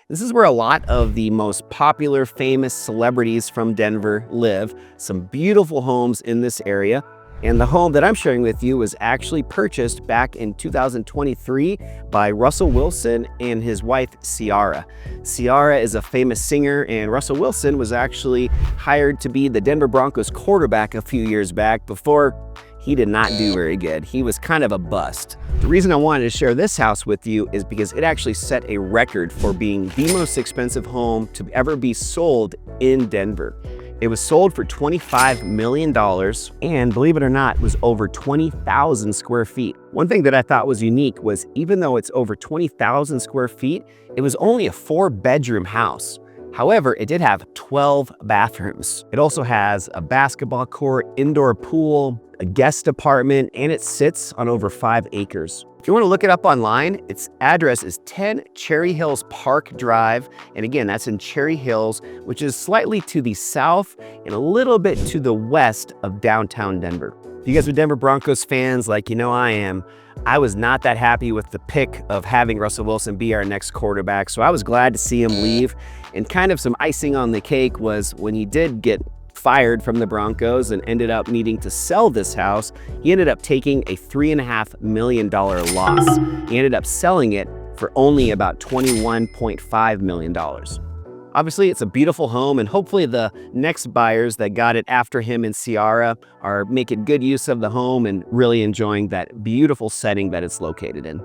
This is where a lot of the most popular, famous celebrities from Denver live. Some beautiful homes in this area. And the home that I'm sharing with you was actually purchased back in 2023 by Russell Wilson and his wife, Ciara. Ciara is a famous singer, and Russell Wilson was actually hired to be the Denver Broncos quarterback a few years back before he did not do very good. He was kind of a bust. The reason I wanted to share this house with you is because it actually set a record for being the most expensive home to ever be sold in Denver. It was sold for $25 million, and believe it or not, was over 20,000 square feet. One thing that I thought was unique was even though it's over 20,000 square feet, it was only a 4-bedroom house. However, it did have 12 bathrooms. It also has a basketball court, indoor pool, a guest apartment, and it sits on over 5 acres. If you want to look it up online, its address is 10 Cherry Hills Park Drive. And again, that's in Cherry Hills, which is slightly to the south and a little bit to the west of downtown Denver. If you guys are Denver Broncos fans like you know I am, I was not that happy with the pick of having Russell Wilson be our next quarterback, so I was glad to see him leave. And kind of some icing on the cake was when he did get fired from the Broncos and ended up needing to sell this house, he ended up taking a $3.5 million loss. He ended up selling it for only about $21.5 million. Obviously, it's a beautiful home, and hopefully the next buyers that got it after him and Ciara are making good use of the home and really enjoying that beautiful setting that it's located in.